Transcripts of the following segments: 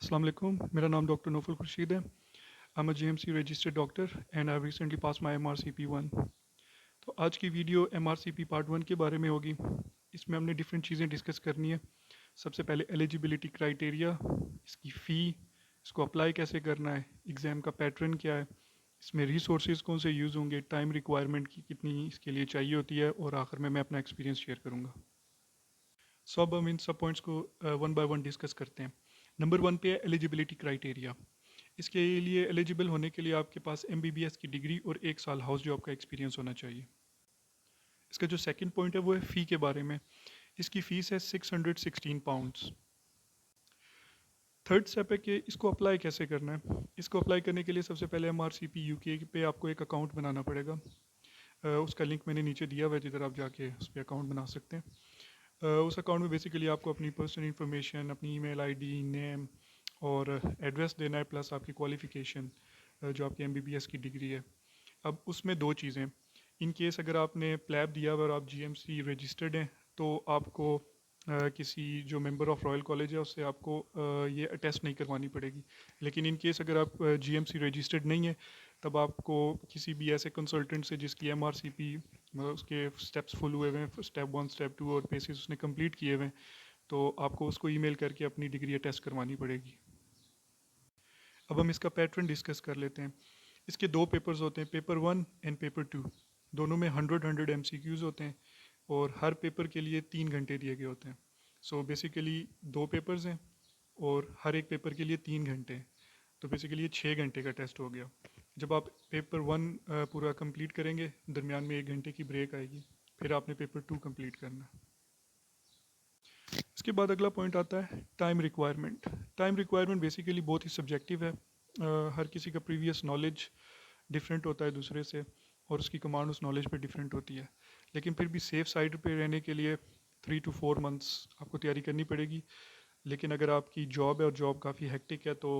अस्सलाम वालेकुम, मेरा नाम डॉक्टर नौफल खुर्शीद है। I am a GMC registered doctor and I have recently pass my MRCP 1। तो आज की वीडियो एमआरसीपी पार्ट 1 के बारे में होगी। इसमें हमने डिफरेंट चीज़ें डिस्कस करनी है। सबसे पहले एलिजिबिलिटी क्राइटेरिया, इसकी फ़ी, इसको अप्लाई कैसे करना है, एग्ज़ाम का पैटर्न क्या है, इसमें रिसोर्सेज कौन से यूज़ होंगे, टाइम रिक्वायरमेंट की कितनी इसके लिए चाहिए होती है, और आखिर में मैं अपना एक्सपीरियंस शेयर करूँगा। सो अब हम इन सब पॉइंट्स को वन बाय वन डिस्कस करते हैं। नंबर 1 पे है एलिजिबिलिटी क्राइटेरिया। इसके लिए एलिजिबल होने के लिए आपके पास एमबीबीएस की डिग्री और 1 साल हाउस जॉब का एक्सपीरियंस होना चाहिए। इसका जो सेकंड पॉइंट है वो है फ़ी के बारे में। इसकी फ़ीस है £616। थर्ड स्टेप है कि इसको अप्लाई कैसे करना है। इसको अप्लाई करने के लिए सबसे पहले एमआरसीपी यूके पे आपको एक अकाउंट बनाना पड़ेगा। उसका लिंक मैंने नीचे दिया हुआ है, जिधर आप जाके उस पर अकाउंट बना सकते हैं। उस अकाउंट में बेसिकली आपको अपनी पर्सनल इन्फॉर्मेशन, अपनी ईमेल आईडी, नेम और एड्रेस देना है, प्लस आपकी क्वालिफ़िकेशन जो आपकी एमबीबीएस की डिग्री है। अब उसमें दो चीज़ें, इन केस अगर आपने प्लैब दिया हुआ और आप जीएमसी रजिस्टर्ड हैं तो आपको किसी जो मेंबर ऑफ रॉयल कॉलेज है उससे आपको ये अटेस्ट नहीं करवानी पड़ेगी। लेकिन इन केस अगर आप जीएमसी रजिस्टर्ड नहीं है तब आपको किसी भी ऐसे कंसल्टेंट से जिसकी एमआरसीपी मतलब उसके स्टेप्स फुल हुए हुए हैं, स्टेप 1 स्टेप 2 और बेसिस उसने कंप्लीट किए हुए हैं, तो आपको उसको ईमेल करके अपनी डिग्री अटेस्ट करवानी पड़ेगी। अब हम इसका पैटर्न डिस्कस कर लेते हैं। इसके दो पेपर्स होते हैं, पेपर 1 एंड पेपर 2। दोनों में 100 एमसीक्यूज़ होते हैं और हर पेपर के लिए 3 घंटे दिए गए होते हैं। सो बेसिकली दो पेपर्स हैं और हर एक पेपर के लिए 3 घंटे हैं, तो बेसिकली ये 6 घंटे का टेस्ट हो गया। जब आप पेपर 1 पूरा कंप्लीट करेंगे, दरमियान में 1 घंटे की ब्रेक आएगी, फिर आपने पेपर 2 कंप्लीट करना है। इसके बाद अगला पॉइंट आता है time requirement. Time requirement basically बहुत ही सब्जेक्टिव है। हर किसी का प्रीवियस नॉलेज डिफरेंट होता है दूसरे से, और उसकी कमांड उस नॉलेज पे डिफरेंट होती है। लेकिन फिर भी सेफ साइड पे रहने के लिए 3 to 4 मंथ्स आपको तैयारी करनी पड़ेगी। लेकिन अगर आपकी जॉब है और जॉब काफ़ी हेक्टिक है तो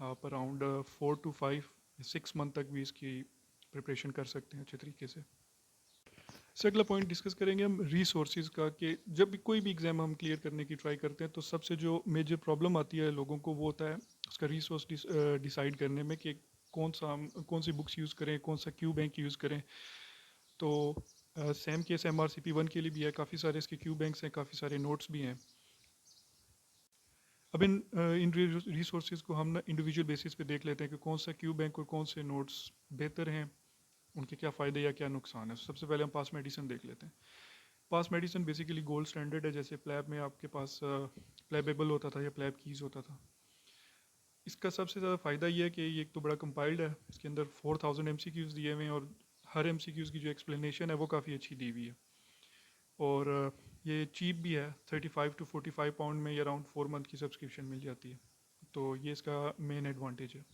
आप अराउंड 4 to 5 6 मंथ तक भी इसकी प्रिपरेशन कर सकते हैं अच्छे तरीके से। इससे अगला पॉइंट डिस्कस करेंगे हम रिसोर्सेज का, कि जब भी कोई भी एग्ज़ाम हम क्लियर करने की ट्राई करते हैं तो सबसे जो मेजर प्रॉब्लम आती है लोगों को वो होता है उसका रिसोर्स डिसाइड करने में, कि कौन सी बुक्स यूज़ करें, कौन सा क्यू बैंक यूज़ करें। तो सेम केस एमआरसीपी 1 के लिए भी है, काफ़ी सारे इसके क्यू बैंक्स हैं, काफ़ी सारे नोट्स भी हैं। अब इन रिसोर्सेज को हम ना इंडिविजुअल बेसिस पे देख लेते हैं कि कौन सा क्यू बैंक और कौन से नोट्स बेहतर हैं, उनके क्या फ़ायदे या क्या नुकसान है। सबसे पहले हम पास मेडिसिन देख लेते हैं। पास मेडिसिन बेसिकली गोल्ड स्टैंडर्ड है। जैसे प्लैब में आपके पास प्लैबेबल होता था या प्लैब कीज होता था। इसका सबसे ज़्यादा फ़ायदा ये है कि ये एक तो बड़ा कंपाइल्ड है, इसके अंदर 4000 एमसीक्यूज़ दिए हुए हैं और हर एमसीक्यूज़ की जो एक्सप्लेनेशन है वो काफ़ी अच्छी दी हुई है। और ये चीप भी है, 35 to 45 पाउंड में ये अराउंड 4 मंथ की सब्सक्रिप्शन मिल जाती है। तो ये इसका मेन एडवांटेज है।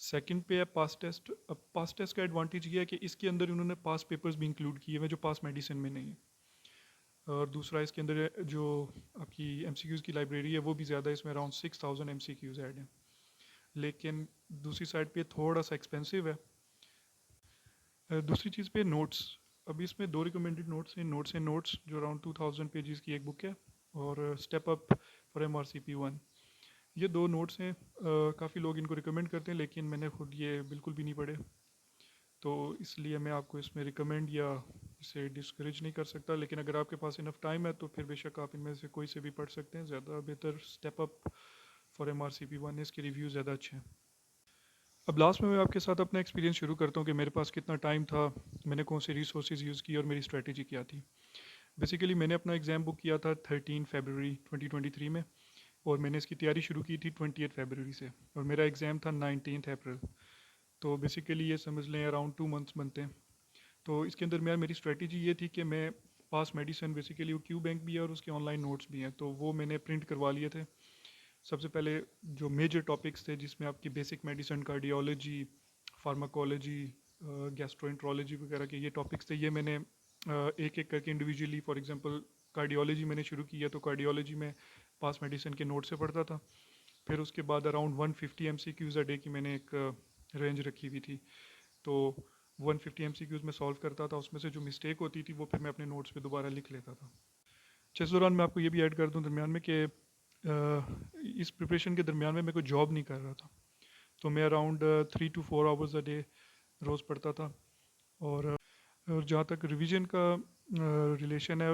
सेकंड पे है पास टेस्ट। अब पास टेस्ट का एडवांटेज ये है कि इसके अंदर उन्होंने पास पेपर्स भी इंक्लूड किए हुए जो पास मेडिसिन में नहीं है। और दूसरा इसके अंदर जो आपकी एमसीक्यूज़ की लाइब्रेरी है वो भी ज़्यादा है, इसमें अराउंड 6000 एमसीक्यूज़ ऐड हैं। लेकिन दूसरी साइड पे थोड़ा सा एक्सपेंसिव है। दूसरी चीज़ पे नोट्स। अभी इसमें दो रिकमेंडेड नोट्स हैं नोट्स जो अराउंड 2000 पेजेस की एक बुक है, और स्टेप अप फॉर एमआरसीपी 1। ये दो नोट्स हैं। काफ़ी लोग इनको रिकमेंड करते हैं लेकिन मैंने खुद ये बिल्कुल भी नहीं पढ़े, तो इसलिए मैं आपको इसमें रिकमेंड या इसे डिस्करेज नहीं कर सकता। लेकिन अगर आपके पास इनफ टाइम है तो फिर बेशक आप इनमें से कोई से भी पढ़ सकते हैं। ज़्यादा बेहतर स्टेप अप फॉर एमआरसीपी 1 है, इसके रिव्यू ज़्यादा अच्छे हैं। अब लास्ट में मैं आपके साथ अपना एक्सपीरियंस शुरू करता हूँ कि मेरे पास कितना टाइम था, मैंने कौन से रिसोर्सेज यूज़ किए और मेरी स्ट्रैटेजी क्या थी। बेसिकली मैंने अपना एग्ज़ाम बुक किया था 13 फरवरी 2023 में, और मैंने इसकी तैयारी शुरू की थी 20 फरवरी से, और मेरा एग्ज़ाम था 19 अप्रैल। तो बेसिकली ये समझ लें अराउंड 2 मंथ्स बनते हैं। तो इसके अंदर मेरी स्ट्रेटजी ये थी कि मैं पास मेडिसिन, बेसिकली वो क्यू बैंक भी है और उसके ऑनलाइन नोट्स भी हैं, तो वो मैंने प्रिंट करवा लिए थे। सबसे पहले जो मेजर टॉपिक्स थे जिसमें आपकी basic medicine, cardiology, pharmacology, gastroenterology वगैरह के ये टॉपिक्स थे, ये मैंने एक एक करके इंडिविजुअली, फॉर एग्जांपल कार्डियोलॉजी मैंने शुरू किया तो कार्डियोलॉजी में पास मेडिसिन के नोट से पढ़ता था। फिर उसके बाद अराउंड 150 एमसीक्यूज़ अ डे की मैंने एक रेंज रखी हुई थी। तो 150 एमसीक्यूज़ में सॉल्व करता था, उसमें से जो मिस्टेक होती थी वो फिर मैं अपने नोट्स पे दोबारा लिख लेता था। इस दौरान मैं आपको ये भी ऐड कर दूं दरमियान में कि इस प्रिपरेशन के दरमियान में मैं कोई जॉब नहीं कर रहा था, तो मैं around 3 to 4 hours a day रोज़ पढ़ता था। और जहाँ तक रिवीजन का रिलेशन है,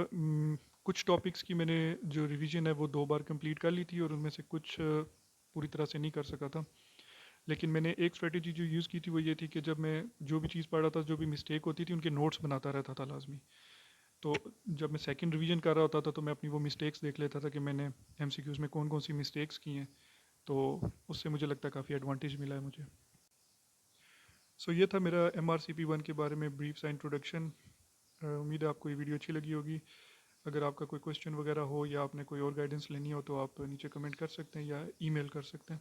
कुछ टॉपिक्स की मैंने जो रिवीजन है वो 2 बार कंप्लीट कर ली थी, और उनमें से कुछ पूरी तरह से नहीं कर सका था। लेकिन मैंने एक स्ट्रेटजी जो यूज़ की थी वो ये थी कि जब मैं जो भी चीज़ पढ़ रहा था, जो भी मिस्टेक होती थी, उनके नोट्स बनाता रहता था लाजमी। तो जब मैं सेकंड रिवीजन कर रहा होता था तो मैं अपनी वो मिस्टेक्स देख लेता था कि मैंने एमसीक्यूज़ में कौन कौन सी मिस्टेक्स की हैं। तो उससे मुझे लगता है काफ़ी एडवांटेज मिला है मुझे। सो ये था मेरा MRCP 1 के बारे में ब्रीफ सा इंट्रोडक्शन। उम्मीद है आपको ये वीडियो अच्छी लगी होगी। अगर आपका कोई क्वेश्चन वगैरह हो या आपने कोई और गाइडेंस लेनी हो तो आप नीचे कमेंट कर सकते हैं या ईमेल कर सकते हैं।